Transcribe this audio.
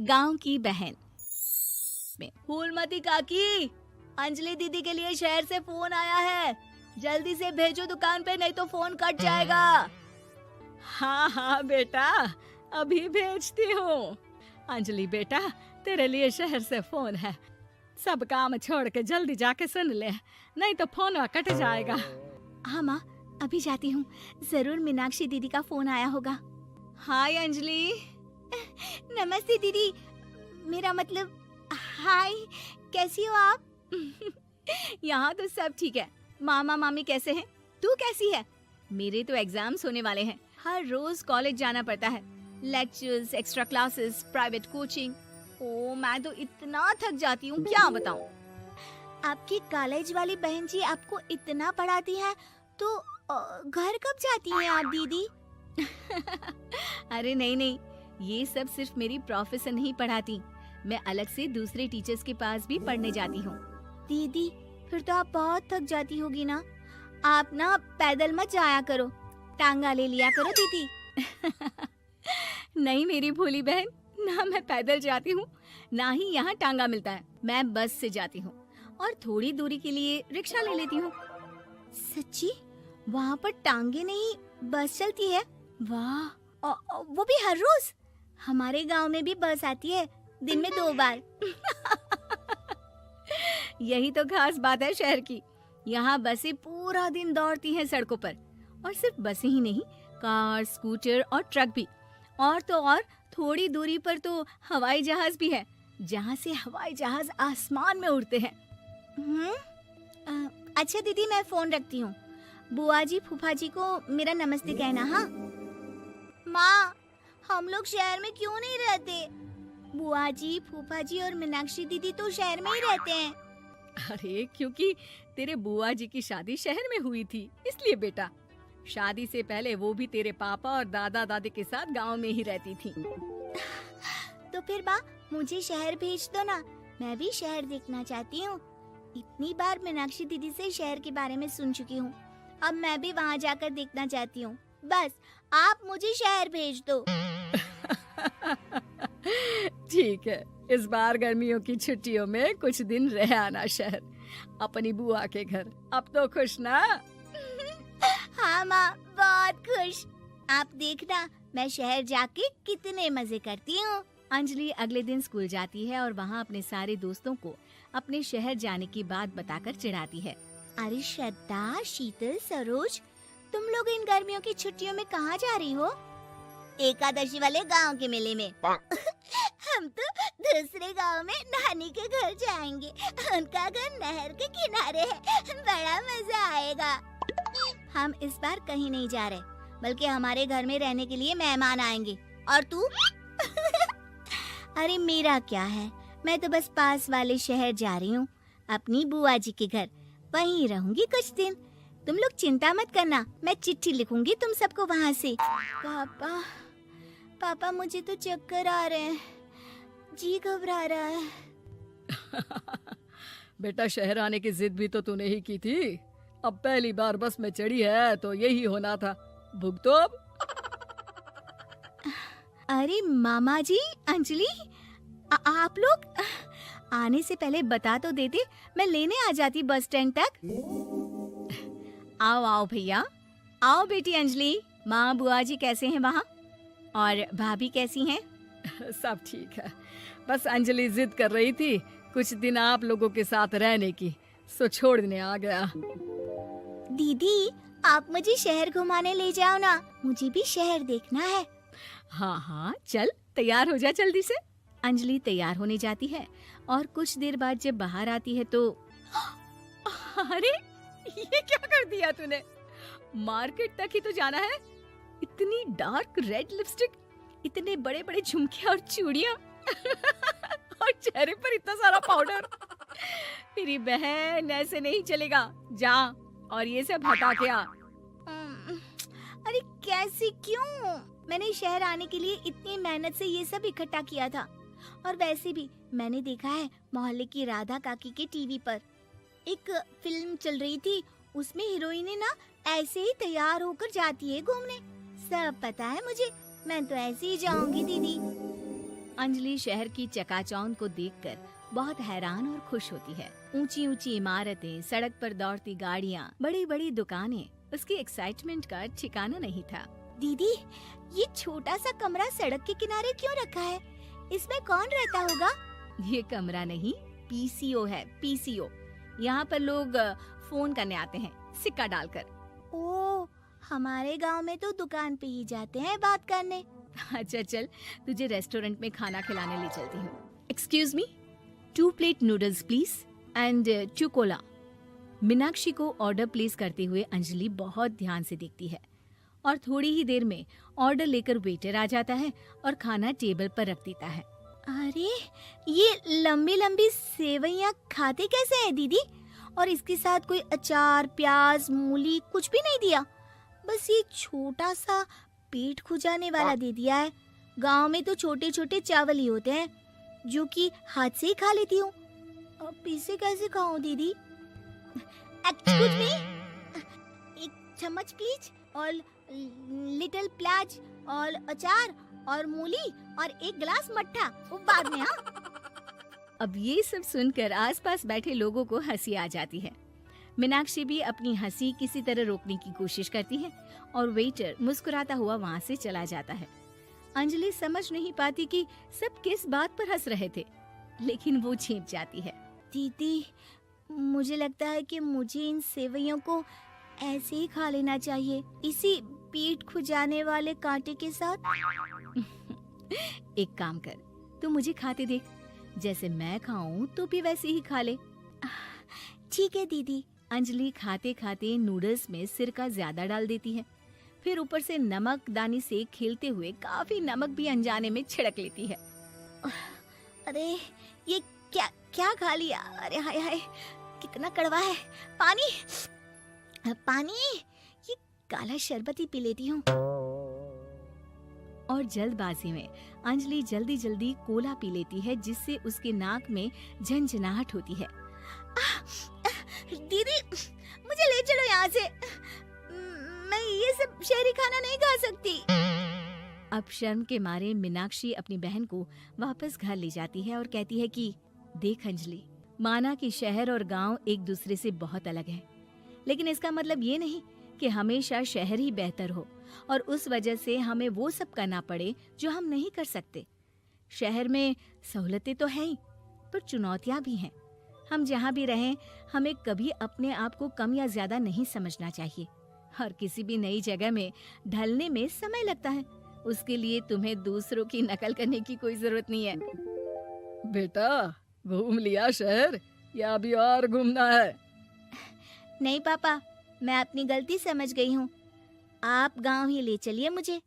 गांव की बहन में। फूलमती काकी, अंजलि दीदी के लिए शहर से फोन आया है, जल्दी से भेजो दुकान पे, नहीं तो फोन कट जाएगा। हाँ हाँ बेटा, अभी भेजती हूँ। अंजलि बेटा, तेरे लिए शहर से फोन है, सब काम छोड़ के जल्दी जाके सुन ले, नहीं तो फोन कट जाएगा। हाँ माँ, अभी जाती हूँ, जरूर मीनाक्षी दीदी का फोन आया होगा। हाय अंजलि। नमस्ते दीदी, मेरा मतलब हाय, कैसी हो आप? यहाँ तो सब ठीक है। मामा मामी कैसे हैं? तू कैसी है? मेरे तो एग्जाम्स होने वाले हैं, हर रोज कॉलेज जाना पड़ता है, lectures, extra classes, private coaching. ओ मैं तो इतना थक जाती हूँ, क्या बताऊँ। आपकी कॉलेज वाली बहन जी आपको इतना पढ़ाती है, तो घर कब जाती हैं आप दीदी? अरे नहीं नहीं, ये सब सिर्फ मेरी प्रोफेसर नहीं पढ़ाती, मैं अलग से दूसरे टीचर्स के पास भी पढ़ने जाती हूँ। दीदी फिर तो आप बहुत थक जाती होगी ना, आप ना पैदल मत जाया करो, टांगा ले लिया करो दीदी। नहीं मेरी भोली बहन, ना मैं पैदल जाती हूँ, ना ही यहाँ टांगा मिलता है, मैं बस से जाती हूँ और थोड़ी दूरी के लिए रिक्शा ले लेती हूँ। सच्ची? वहाँ पर टांगे नहीं बस चलती है? वाह, वो भी हर रोज? हमारे गांव में भी बस आती है, दिन में 2 बार। यही तो खास बात है शहर की, यहाँ बसें पूरा दिन दौड़ती हैं सड़कों पर, और सिर्फ बसें ही नहीं, कार, स्कूटर और ट्रक भी, और तो और थोड़ी दूरी पर तो हवाई जहाज भी है, जहाँ से हवाई जहाज आसमान में उड़ते हैं। अच्छा दीदी, मैं फोन रखती हूँ, बुआ जी फूफा जी को मेरा नमस्ते कहना। हाँ माँ, हम लोग शहर में क्यों नहीं रहते? बुआ जी, फूफा जी और मीनाक्षी दीदी तो शहर में ही रहते हैं। अरे क्योंकि तेरे बुआ जी की शादी शहर में हुई थी, इसलिए बेटा। शादी से पहले वो भी तेरे पापा और दादा दादी के साथ गांव में ही रहती थी। तो फिर बा, मुझे शहर भेज दो ना, मैं भी शहर देखना चाहती हूँ। इतनी बार मीनाक्षी दीदी से शहर के बारे में सुन चुकी हूँ, अब मैं भी वहाँ जाकर देखना चाहती हूँ। बस आप मुझे शहर भेज दो। ठीक है, इस बार गर्मियों की छुट्टियों में कुछ दिन रह आना शहर, अपनी बुआ के घर। अब तो खुश ना? हाँ माँ, बहुत खुश। आप देखना मैं शहर जाके कितने मजे करती हूँ। अंजलि अगले दिन स्कूल जाती है और वहाँ अपने सारे दोस्तों को अपने शहर जाने की बात बताकर चिढ़ाती है। अरे श्रद्धा, शीतल, सरोज, तुम लोग इन गर्मियों की छुट्टियों में कहाँ जा रही हो? एकादशी वाले गांव के मेले में। हम तो दूसरे गांव में नानी के घर जाएंगे, उनका घर नहर के किनारे है, बड़ा मजा आएगा। हम इस बार कहीं नहीं जा रहे, बल्कि हमारे घर में रहने के लिए मेहमान आएंगे। और तू? अरे मेरा क्या है, मैं तो बस पास वाले शहर जा रही हूँ, अपनी बुआ जी के घर, वहीं रहूंगी कुछ दिन। तुम लोग चिंता मत करना, मैं चिट्ठी लिखूंगी तुम सबको वहाँ से। पापा मुझे तो चक्कर आ रहे हैं, जी घबरा रहा है। बेटा शहर आने की जिद भी तो तूने ही की थी, अब पहली बार बस में चढ़ी है तो यही होना था, भुगतो अब। अरे मामा जी, अंजलि, आप लोग आने से पहले बता तो देते, मैं लेने आ जाती बस स्टैंड तक। आओ आओ भैया, आओ बेटी अंजलि। माँ बुआ जी कैसे हैं वहाँ, और भाभी कैसी हैं? सब ठीक है, बस अंजलि जिद कर रही थी कुछ दिन आप लोगों के साथ रहने की, सो छोड़ने आ गया। दीदी आप मुझे शहर घुमाने ले जाओ ना, मुझे भी शहर देखना है। हाँ हाँ चल, तैयार हो जा जल्दी से। अंजलि तैयार होने जाती है और कुछ देर बाद जब बाहर आती है तो अरे ये क्या कर दिया तूने, मार्केट तक ही तो जाना है, इतनी डार्क रेड लिपस्टिक, इतने बड़े बड़े झुमके और चूड़ियां और चेहरे पर इतना सारा पाउडर। मेरी बहन ऐसे नहीं चलेगा, जा और ये सब हटा के आ। अरे कैसे, क्यों? मैंने शहर आने के लिए इतनी मेहनत से ये सब इकट्ठा किया था, और वैसे भी मैंने देखा है मोहल्ले की राधा काकी के टीवी पर एक फिल्म चल रही थी, उसमें हीरोइनें ना ऐसे ही तैयार होकर जाती है घूमने। सब पता है मुझे, मैं तो ऐसे ही जाऊंगी दीदी। अंजलि शहर की चकाचौंध को देखकर बहुत हैरान और खुश होती है। ऊंची ऊंची इमारतें, सड़क पर दौड़ती गाड़ियाँ, बड़ी बड़ी दुकानें, उसकी एक्साइटमेंट का ठिकाना नहीं था। दीदी, ये छोटा सा कमरा सड़क के किनारे क्यों रखा है? इसमें कौन रहता होगा? ये कमरा नहीं, पीसीओ है, पीसीओ। यहाँ पर लोग फोन करने आते हैं, सिक्का डालकर। ओह, हमारे गांव में तो दुकान पे ही जाते हैं बात करने। अच्छा चल, तुझे रेस्टोरेंट में खाना खिलाने ले चलती हूँ। Excuse me, 2 plate noodles please and 2 Cola. Meenakshi को ऑर्डर प्लेस करते हुए अंजलि बहुत ध्यान से देखती है और थोड़ी ही देर में ऑर्डर लेकर वेटर आ जाता है और खाना टेबल पर रख देता है। अरे, ये लंबी लंबी सेवइयाँ खाते कैसे हैं दीदी? और इसके साथ कोई अचार, प्याज, मूली कुछ भी नहीं दिया, बस ये छोटा सा पेट खुजाने वाला दे दिया है। गांव में तो छोटे छोटे चावल ही होते हैं जो कि हाथ से ही खा लेती हूँ। अब इसे कैसे खाऊं दीदी? एक्सक्यूज मी, एक चम्मच प्लीज, और लिटिल प्याज और अचार और मूली और एक गिलास मट्ठा, वो बाद में। हाँ, अब ये सब सुनकर आसपास बैठे लोगों को हंसी आ जाती है। मीनाक्षी भी अपनी हंसी किसी तरह रोकने की कोशिश करती है और वेटर मुस्कुराता हुआ वहाँ से चला जाता है। अंजलि समझ नहीं पाती कि सब किस बात पर हंस रहे थे, लेकिन वो छिप जाती है। दीदी, मुझे लगता है कि मुझे इन सेवइयों को ऐसे ही खा लेना चाहिए, इसी पेट खुजाने वाले कांटे के साथ। एक काम कर, तू मुझे खाते देख, जैसे मैं खाऊं तो भी वैसे ही खा ले। ठीक है दीदी। अंजलि खाते खाते नूडल्स में सिरका ज्यादा डाल देती है, फिर ऊपर से नमक दानी से खेलते हुए काफी नमक भी अनजाने में छिड़क लेती है। अरे, ये क्या क्या खा लिया? अरे हाय हाय, कितना कड़वा है। पानी पानी, ये काला शरबत ही पी लेती हूँ। और जल्दबाजी में अंजलि जल्दी जल्दी कोला पी लेती है, जिससे उसके नाक में झंझनाहट होती है। दीदी, मुझे ले चलो यहाँ से। मैं ये सब शहरी खाना नहीं खा सकती। अब शर्म के मारे मीनाक्षी अपनी बहन को वापस घर ले जाती है और कहती है कि देख अंजलि, माना कि शहर और गांव एक दूसरे से बहुत अलग है, लेकिन इसका मतलब ये नहीं कि हमेशा शहर ही बेहतर हो और उस वजह से हमें वो सब करना पड़े जो हम नहीं कर सकते। शहर में सहूलतें तो हैं ही, पर चुनौतियां भी हैं। हम जहाँ भी रहें, हमें कभी अपने आप को कम या ज्यादा नहीं समझना चाहिए। और किसी भी नई जगह में ढलने में समय लगता है, उसके लिए तुम्हें दूसरों की नकल करने की कोई जरूरत नहीं है। बेटा, घूम लिया शहर या अभी और घूमना है? नहीं पापा, मैं अपनी गलती समझ गई हूँ। आप गांव ही ले चलिए मुझे।